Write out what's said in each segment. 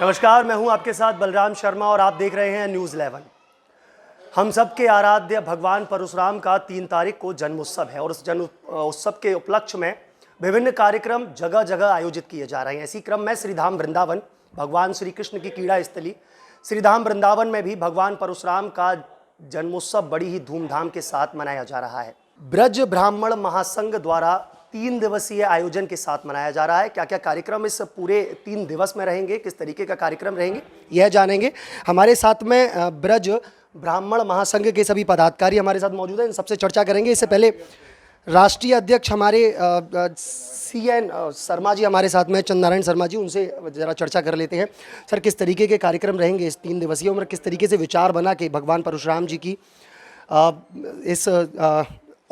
नमस्कार, मैं हूं आपके साथ बलराम शर्मा और आप देख रहे हैं न्यूज़ 11। हम सबके आराध्य भगवान परशुराम का 3 तारीख को जन्मोत्सव है और उस जन्म उत्सव के उपलक्ष्य में विभिन्न कार्यक्रम जगह जगह आयोजित किए जा रहे हैं। इसी क्रम में श्रीधाम वृंदावन, भगवान श्री कृष्ण की क्रीड़ा स्थली श्रीधाम वृंदावन में भी भगवान परशुराम का जन्मोत्सव बड़ी ही धूमधाम के साथ मनाया जा रहा है। ब्रज ब्राह्मण महासंघ द्वारा 3 दिवसीय आयोजन के साथ मनाया जा रहा है। क्या क्या कार्यक्रम इस पूरे 3 दिवस में रहेंगे, किस तरीके का कार्यक्रम रहेंगे, यह जानेंगे। हमारे साथ में ब्रज ब्राह्मण महासंघ के सभी पदाधिकारी हमारे साथ मौजूद हैं, इन सबसे चर्चा करेंगे। इससे पहले राष्ट्रीय अध्यक्ष हमारे CN शर्मा जी हमारे साथ में, चंद्रनारायण शर्मा जी, उनसे ज़रा चर्चा कर लेते हैं। सर, किस तरीके के कार्यक्रम रहेंगे इस 3 दिवसीय में, किस तरीके से विचार बना कि भगवान परशुराम जी की इस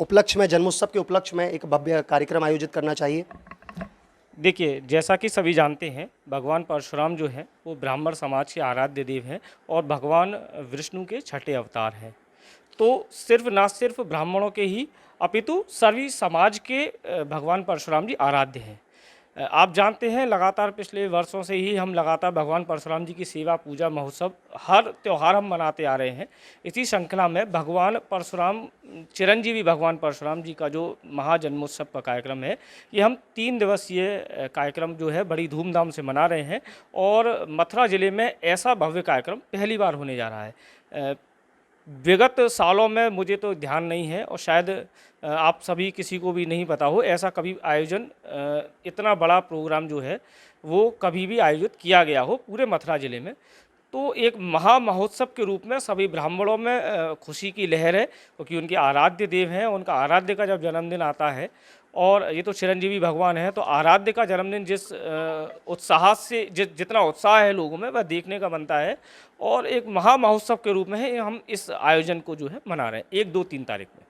उपलक्ष्य में, जन्मोत्सव के उपलक्ष्य में एक भव्य कार्यक्रम आयोजित करना चाहिए? देखिए, जैसा कि सभी जानते हैं, भगवान परशुराम जो हैं वो ब्राह्मण समाज के आराध्य देव हैं और भगवान विष्णु के छठे अवतार हैं। तो सिर्फ ब्राह्मणों के ही अपितु सभी समाज के भगवान परशुराम जी आराध्य हैं। आप जानते हैं, लगातार पिछले वर्षों से ही हम लगातार भगवान परशुराम जी की सेवा, पूजा, महोत्सव, हर त्यौहार हम मनाते आ रहे हैं। इसी श्रृंखला में भगवान परशुराम, चिरंजीवी भगवान परशुराम जी का जो महाजन्मोत्सव का कार्यक्रम है, ये हम 3 दिवसीय कार्यक्रम जो है बड़ी धूमधाम से मना रहे हैं और मथुरा ज़िले में ऐसा भव्य कार्यक्रम पहली बार होने जा रहा है। विगत सालों में मुझे तो ध्यान नहीं है और शायद आप सभी किसी को भी नहीं पता हो, ऐसा कभी आयोजन, इतना बड़ा प्रोग्राम जो है वो कभी भी आयोजित किया गया हो पूरे मथुरा ज़िले में। तो एक महा महोत्सव के रूप में सभी ब्राह्मणों में खुशी की लहर है, क्योंकि उनके आराध्य देव हैं। उनका आराध्य का जब जन्मदिन आता है, और ये तो चिरंजीवी भगवान है, तो आराध्य का जन्मदिन जिस उत्साह से, जितना उत्साह है लोगों में, वह देखने का बनता है। और एक महा महोत्सव के रूप में हम इस आयोजन को जो है मना रहे हैं 1, 2, 3 तारीख में।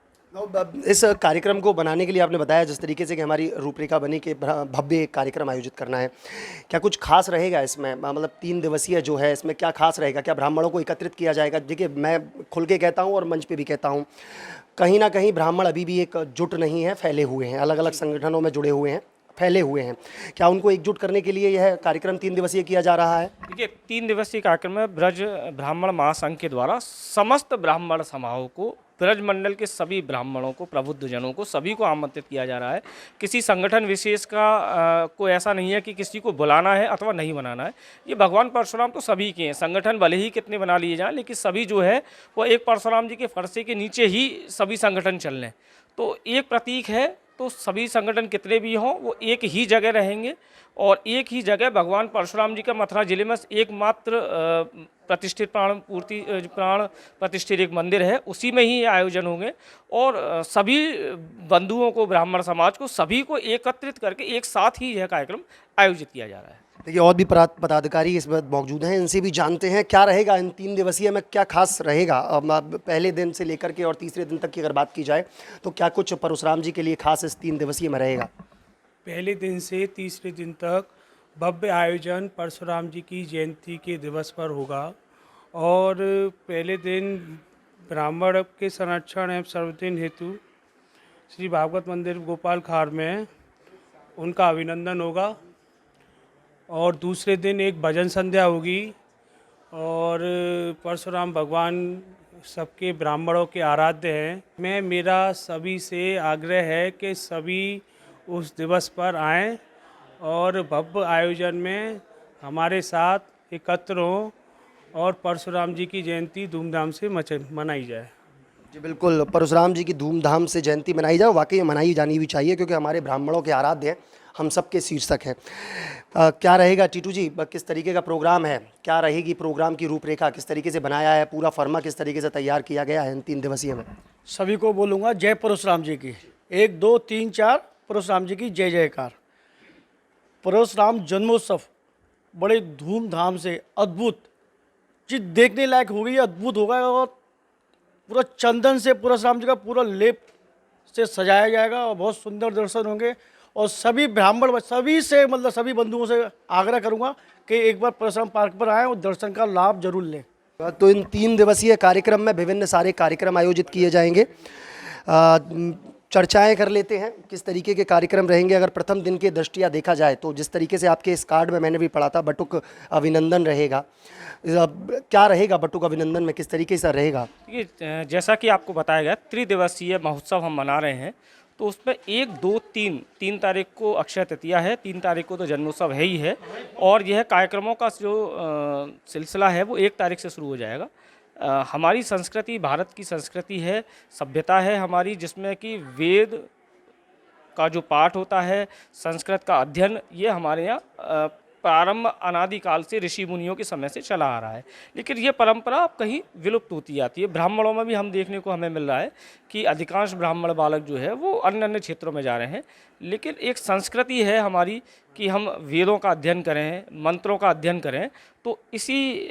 इस कार्यक्रम को बनाने के लिए आपने बताया जिस तरीके से कि हमारी रूपरेखा बनी कि भव्य कार्यक्रम आयोजित करना है, क्या कुछ खास रहेगा इसमें? मतलब 3 दिवसीय जो है, इसमें क्या खास रहेगा? क्या ब्राह्मणों को एकत्रित किया जाएगा? देखिए, मैं खुल के कहता हूँ और मंच पे भी कहता हूँ, कहीं ना कहीं ब्राह्मण अभी भी एक जुट नहीं है, फैले हुए हैं, अलग अलग संगठनों में जुड़े हुए हैं, फैले हुए हैं। क्या उनको एकजुट करने के लिए यह कार्यक्रम 3 दिवसीय किया जा रहा है? देखिए, 3 दिवसीय कार्यक्रम में ब्रज ब्राह्मण महासंघ के द्वारा समस्त ब्राह्मण समाओं को, ब्रज मंडल के सभी ब्राह्मणों को, प्रबुद्ध जनों को, सभी को आमंत्रित किया जा रहा है। किसी संगठन विशेष का कोई ऐसा नहीं है कि किसी को बुलाना है अथवा नहीं बनाना है। ये भगवान परशुराम तो सभी के हैं। संगठन भले ही कितने बना लिए जाएं, लेकिन सभी जो है वो एक परशुराम जी के फरसे के नीचे ही सभी संगठन चल रहे हैं। तो एक प्रतीक है, तो सभी संगठन कितने भी हों वो एक ही जगह रहेंगे और एक ही जगह भगवान परशुराम जी का मथुरा जिले में एकमात्र प्रतिष्ठित प्राण प्रतिष्ठित एक मंदिर है, उसी में ही आयोजन होंगे। और सभी बंधुओं को, ब्राह्मण समाज को, सभी को एकत्रित करके एक साथ ही यह कार्यक्रम आयोजित किया जा रहा है। देखिए, और भी पदाधिकारी इस वक्त मौजूद हैं, इनसे भी जानते हैं क्या रहेगा इन 3 दिवसीय में, क्या खास रहेगा। पहले दिन से लेकर के और तीसरे दिन तक की अगर बात की जाए तो क्या कुछ परशुराम जी के लिए खास इस 3 दिवसीय में रहेगा? पहले दिन से तीसरे दिन तक भव्य आयोजन परशुराम जी की जयंती के दिवस पर होगा। और पहले दिन ब्राह्मण के संरक्षण एवं सर्वजन हेतु श्री भागवत मंदिर गोपाल खार में उनका अभिनंदन होगा। और दूसरे दिन एक भजन संध्या होगी। और परशुराम भगवान सबके ब्राह्मणों के आराध्य हैं। मेरा सभी से आग्रह है कि सभी उस दिवस पर आएं और भव्य आयोजन में हमारे साथ एकत्र हों और परशुराम जी की जयंती धूमधाम से मनाई जाए। जी बिल्कुल, परशुराम जी की धूमधाम से जयंती मनाई जाए, वाकई मनाई जानी भी चाहिए, क्योंकि हमारे ब्राह्मणों के आराध्य हैं, हम सबके शीर्षक हैं। क्या रहेगा टीटू जी, किस तरीके का प्रोग्राम है, क्या रहेगी प्रोग्राम की रूपरेखा, किस तरीके से बनाया है, पूरा फर्मा किस तरीके से तैयार किया गया है इन 3 दिवसीय में? सभी को बोलूँगा जय परशुराम जी की। 1, 2, 3, 4 परशुराम जी की जय जयकार। परशुराम जन्मोत्सव बड़े धूमधाम से, अद्भुत चीज देखने लायक होगी, अद्भुत होगा। और पूरा चंदन से परशुराम जी का पूरा लेप से सजाया जाएगा और बहुत सुंदर दर्शन होंगे। और सभी ब्राह्मण, सभी से, मतलब सभी बंधुओं से आग्रह करूंगा कि एक बार परशुराम पार्क पर आएँ और दर्शन का लाभ जरूर लें। तो इन 3 दिवसीय कार्यक्रम में विभिन्न सारे कार्यक्रम आयोजित किए जाएंगे। चर्चाएं कर लेते हैं किस तरीके के कार्यक्रम रहेंगे। अगर प्रथम दिन के दृष्टिया देखा जाए तो जिस तरीके से आपके इस कार्ड में मैंने भी पढ़ा था बटुक अभिनंदन रहेगा, क्या रहेगा बटुक अभिनंदन में, किस तरीके से रहेगा? देखिए जैसा कि आपको बताया गया, त्रिदिवसीय महोत्सव हम मना रहे हैं, तो उसमें 1, 2, 3 तारीख को अक्षय तृतीया है, 3 तारीख को तो जन्मोत्सव है ही है, और यह कार्यक्रमों का जो सिलसिला है वो 1 तारीख से शुरू हो जाएगा। हमारी संस्कृति भारत की संस्कृति है, सभ्यता है हमारी, जिसमें कि वेद का जो पाठ होता है, संस्कृत का अध्ययन, ये हमारे यहाँ प्रारंभ अनादिकाल से ऋषि मुनियों के समय से चला आ रहा है। लेकिन ये परंपरा अब कहीं विलुप्त होती जाती है। ब्राह्मणों में भी हम देखने को हमें मिल रहा है कि अधिकांश ब्राह्मण बालक जो है वो अन्य अन्य क्षेत्रों में जा रहे हैं। लेकिन एक संस्कृति है हमारी कि हम वेदों का अध्ययन करें, मंत्रों का अध्ययन करें, तो इसी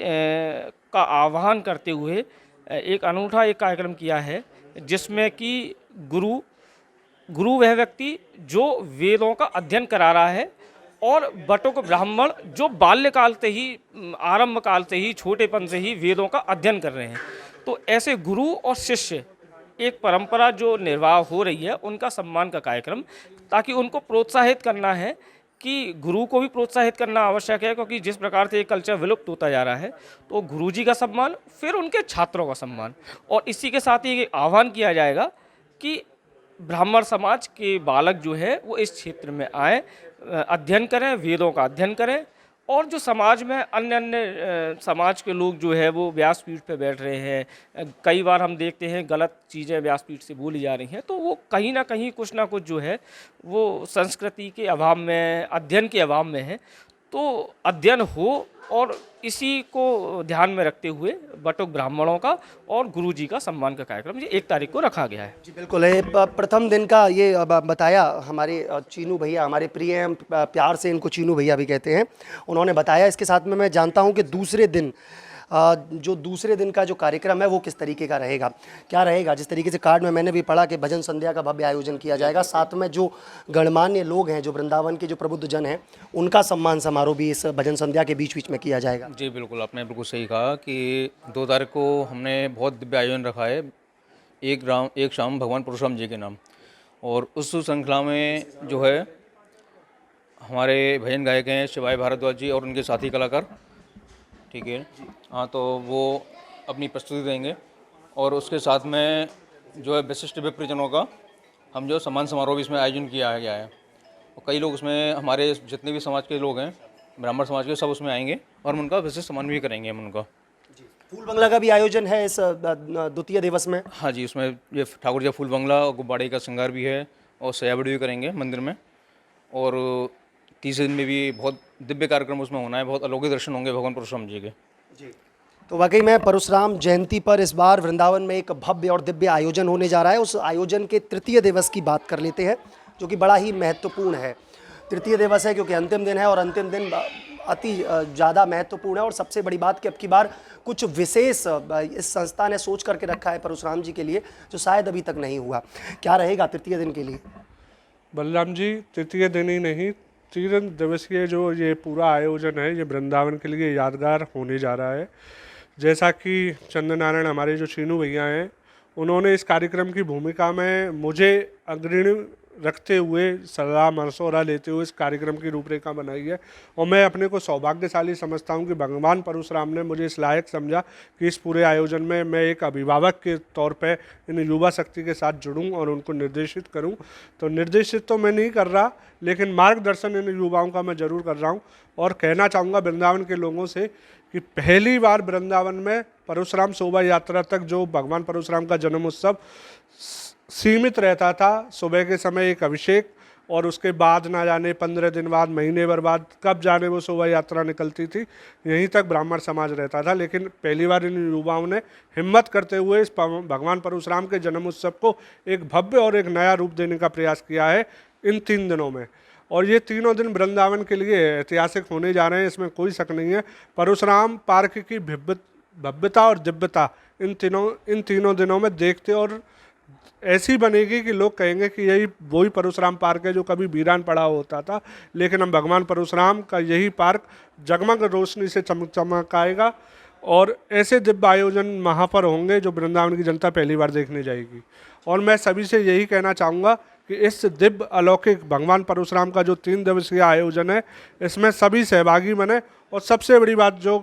का आह्वान करते हुए एक अनूठा एक कार्यक्रम किया है, जिसमें कि गुरु वह व्यक्ति जो वेदों का अध्ययन करा रहा है, और बटुक ब्राह्मण जो बाल्यकाल से ही, आरंभ काल से ही, छोटेपन से ही वेदों का अध्ययन कर रहे हैं। तो ऐसे गुरु और शिष्य एक परंपरा जो निर्वाह हो रही है, उनका सम्मान का कार्यक्रम, ताकि उनको प्रोत्साहित करना है कि गुरु को भी प्रोत्साहित करना आवश्यक है, क्योंकि जिस प्रकार से ये कल्चर विलुप्त होता जा रहा है, तो गुरुजी का सम्मान, फिर उनके छात्रों का सम्मान, और इसी के साथ ही एक आह्वान किया जाएगा कि ब्राह्मण समाज के बालक जो है वो इस क्षेत्र में आए, अध्ययन करें, वेदों का अध्ययन करें, और जो समाज में अन्य अन्य समाज के लोग जो है वो व्यासपीठ पे बैठ रहे हैं, कई बार हम देखते हैं गलत चीज़ें व्यासपीठ से बोली जा रही हैं, तो वो कहीं ना कहीं कुछ ना कुछ जो है वो संस्कृति के अभाव में, अध्ययन के अभाव में है। तो अध्ययन हो, और इसी को ध्यान में रखते हुए बटुक ब्राह्मणों का और गुरुजी का सम्मान का कार्यक्रम ये 1 तारीख को रखा गया है। जी बिल्कुल है। प्रथम दिन का ये बताया हमारे चीनू भैया, हमारे प्रिय हैं, प्यार से इनको चीनू भैया भी कहते हैं, उन्होंने बताया। इसके साथ में मैं जानता हूं कि दूसरे दिन जो दूसरे दिन का जो कार्यक्रम है वो किस तरीके का रहेगा, क्या रहेगा। जिस तरीके से कार्ड में मैंने भी पढ़ा कि भजन संध्या का भव्य आयोजन किया जाएगा, साथ में जो गणमान्य लोग हैं, जो वृंदावन के जो प्रबुद्ध जन हैं, उनका सम्मान समारोह भी इस भजन संध्या के बीच बीच में किया जाएगा। जी बिल्कुल, आपने बिल्कुल सही कहा कि 2 तारीख को हमने बहुत दिव्य आयोजन रखा है, एक शाम भगवान परशुराम जी के नाम, और उस श्रृंखला में जो है हमारे भजन गायक हैं शिवाय भारद्वाज जी और उनके साथी कलाकार, ठीक है। हाँ, तो वो अपनी प्रस्तुति देंगे, और उसके साथ में जो है विशिष्ट विप्रजनों का हम जो सम्मान समारोह भी इसमें आयोजन किया गया है, और कई लोग उसमें, हमारे जितने भी समाज के लोग हैं, ब्राह्मण समाज के, सब उसमें आएंगे, और हम उनका विशिष्ट सम्मान भी करेंगे हम उनका। फूल बंगला का भी आयोजन है इस द्वितीय दिवस में। हाँ जी, उसमें ये ठाकुर जी फूल बंगला और गुब्बारे का श्रृंगार भी है, और सजावट भी करेंगे मंदिर में, और तीसरे दिन में भी बहुत दिव्य कार्यक्रम उसमें होना है, बहुत अलौकिक दर्शन होंगे भगवान परशुराम जी के। जी, तो वाकई में परशुराम जयंती पर इस बार वृंदावन में एक भव्य और दिव्य आयोजन होने जा रहा है। उस आयोजन के तृतीय दिवस की बात कर लेते हैं, जो कि बड़ा ही महत्वपूर्ण है। तृतीय दिवस है क्योंकि अंतिम दिन है, और अंतिम दिन अति ज़्यादा महत्वपूर्ण है। और सबसे बड़ी बात कि अब की बार कुछ विशेष इस संस्था ने सोच करके रखा है परशुराम जी के लिए, जो शायद अभी तक नहीं हुआ। क्या रहेगा तृतीय दिन के लिए? बलराम जी, तृतीय दिन ही नहीं, 3 दिवसीय जो ये पूरा आयोजन है, ये वृंदावन के लिए यादगार होने जा रहा है। जैसा कि चंद्र नारायण हमारे जो चीनू भैया हैं, उन्होंने इस कार्यक्रम की भूमिका में मुझे अग्रणी रखते हुए, सलाह मशवरा लेते हुए इस कार्यक्रम की रूपरेखा बनाई है, और मैं अपने को सौभाग्यशाली समझता हूं कि भगवान परशुराम ने मुझे इस लायक समझा कि इस पूरे आयोजन में मैं एक अभिभावक के तौर पे इन युवा शक्ति के साथ जुड़ूं और उनको निर्देशित करूं। तो निर्देशित तो मैं नहीं कर रहा, लेकिन मार्गदर्शन इन युवाओं का मैं ज़रूर कर रहा हूँ। और कहना चाहूँगा वृंदावन के लोगों से कि पहली बार वृंदावन में परशुराम शोभा यात्रा तक जो भगवान परशुराम का जन्म उत्सव सीमित रहता था, सुबह के समय एक अभिषेक, और उसके बाद ना जाने 15 दिन बाद, महीने भर बाद कब जाने वो शोभा यात्रा निकलती थी, यहीं तक ब्राह्मण समाज रहता था। लेकिन पहली बार इन युवाओं ने हिम्मत करते हुए इस भगवान परशुराम के जन्म उत्सव को एक भव्य और एक नया रूप देने का प्रयास किया है इन 3 दिनों में। और ये तीनों दिन वृंदावन के लिए ऐतिहासिक होने जा रहे हैं, इसमें कोई शक नहीं है। परशुराम पार्क की भव्यता और दिव्यता इन तीनों दिनों में देखते और ऐसी बनेगी कि लोग कहेंगे कि यही वही परशुराम पार्क है जो कभी वीरान पड़ा होता था, लेकिन हम भगवान परशुराम का यही पार्क जगमग रोशनी से चमकाएगा। और ऐसे दिव्य आयोजन वहाँ पर होंगे जो वृंदावन की जनता पहली बार देखने जाएगी। और मैं सभी से यही कहना चाहूँगा कि इस दिव्य अलौकिक भगवान परशुराम का जो 3 दिवसीय आयोजन है, इसमें सभी सहभागी बने। और सबसे बड़ी बात जो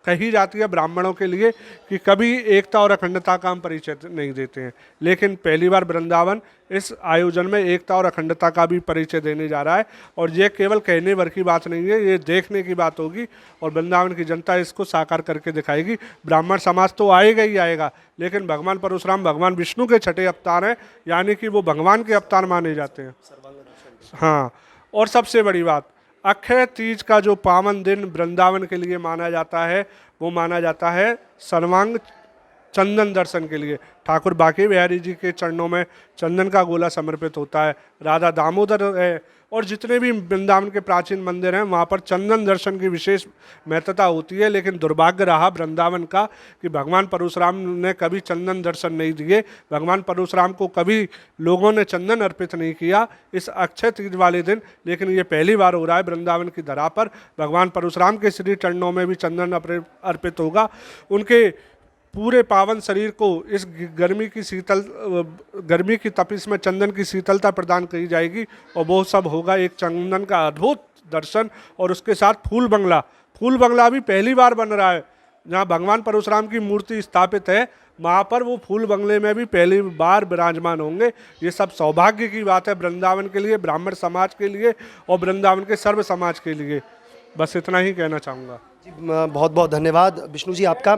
कही जाती है ब्राह्मणों के लिए कि कभी एकता और अखंडता का हम परिचय नहीं देते हैं, लेकिन पहली बार वृंदावन इस आयोजन में एकता और अखंडता का भी परिचय देने जा रहा है। और ये केवल कहने भर की बात नहीं है, ये देखने की बात होगी और वृंदावन की जनता इसको साकार करके दिखाएगी। ब्राह्मण समाज तो आएगा ही आएगा, लेकिन भगवान परशुराम भगवान विष्णु के छठे अवतार हैं, यानी कि वो भगवान के अवतार माने जाते हैं। हाँ, और सबसे बड़ी बात, अक्षय तीज का जो पावन दिन वृंदावन के लिए माना जाता है, वो माना जाता है सर्वांग चंदन दर्शन के लिए। ठाकुर बांके बिहारी जी के चरणों में चंदन का गोला समर्पित होता है, राधा दामोदर है, और जितने भी वृंदावन के प्राचीन मंदिर हैं वहाँ पर चंदन दर्शन की विशेष महत्ता होती है। लेकिन दुर्भाग्य रहा वृंदावन का कि भगवान परशुराम ने कभी चंदन दर्शन नहीं दिए, भगवान परशुराम को कभी लोगों ने चंदन अर्पित नहीं किया इस अक्षय तीज वाले दिन। लेकिन ये पहली बार हो रहा है वृंदावन की धरा पर, भगवान परशुराम के श्री चरणों में भी चंदन अर्पित होगा। उनके पूरे पावन शरीर को इस गर्मी की तपिश में चंदन की शीतलता प्रदान की जाएगी और वो सब होगा एक चंदन का अद्भुत दर्शन। और उसके साथ फूल बंगला भी पहली बार बन रहा है। जहाँ भगवान परशुराम की मूर्ति स्थापित है वहाँ पर वो फूल बंगले में भी पहली बार विराजमान होंगे। ये सब सौभाग्य की बात है वृंदावन के लिए, ब्राह्मण समाज के लिए और वृंदावन के सर्व समाज के लिए। बस इतना ही कहना चाहूँगा। जी, बहुत बहुत धन्यवाद विष्णु जी आपका।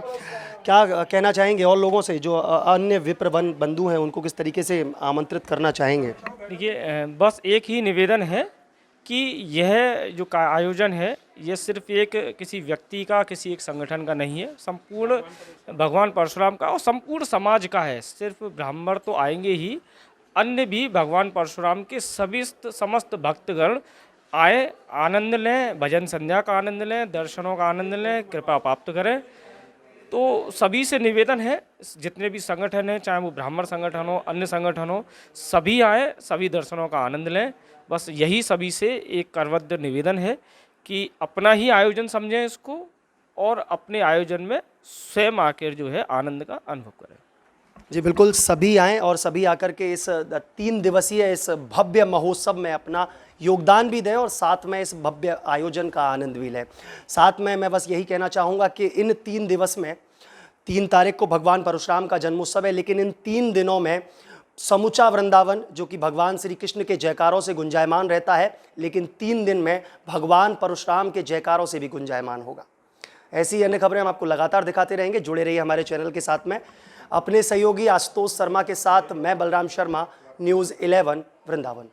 क्या कहना चाहेंगे और लोगों से जो अन्य विप्र बंधु हैं, उनको किस तरीके से आमंत्रित करना चाहेंगे? देखिए, बस एक ही निवेदन है कि यह जो आयोजन है ये सिर्फ एक किसी व्यक्ति का, किसी एक संगठन का नहीं है, संपूर्ण भगवान परशुराम का और संपूर्ण समाज का है। सिर्फ ब्राह्मण तो आएंगे ही, अन्य भी भगवान परशुराम के सभी समस्त भक्तगण आए, आनंद लें, भजन संध्या का आनंद लें, दर्शनों का आनंद लें, कृपा प्राप्त करें। तो सभी से निवेदन है, जितने भी संगठन हैं, चाहे वो ब्राह्मण संगठन हो, अन्य संगठन हो, सभी आए, सभी दर्शनों का आनंद लें। बस यही सभी से एक करबद्ध निवेदन है कि अपना ही आयोजन समझें इसको और अपने आयोजन में स्वयं आकर जो है आनंद का अनुभव करें। जी बिल्कुल, सभी आएँ और सभी आकर के इस 3 दिवसीय इस भव्य महोत्सव में अपना योगदान भी दें और साथ में इस भव्य आयोजन का आनंद भी लें। साथ में मैं बस यही कहना चाहूँगा कि इन 3 दिवस में 3 तारीख को भगवान परशुराम का जन्मोत्सव है, लेकिन इन 3 दिनों में समूचा वृंदावन जो कि भगवान श्री कृष्ण के जयकारों से गुंजायमान रहता है, लेकिन 3 दिन में भगवान परशुराम के जयकारों से भी गुंजायमान होगा। ऐसी अन्य खबरें हम आपको लगातार दिखाते रहेंगे। जुड़े रहिए हमारे चैनल के साथ में। अपने सहयोगी आशुतोष शर्मा के साथ मैं बलराम शर्मा, न्यूज़ 11 वृंदावन।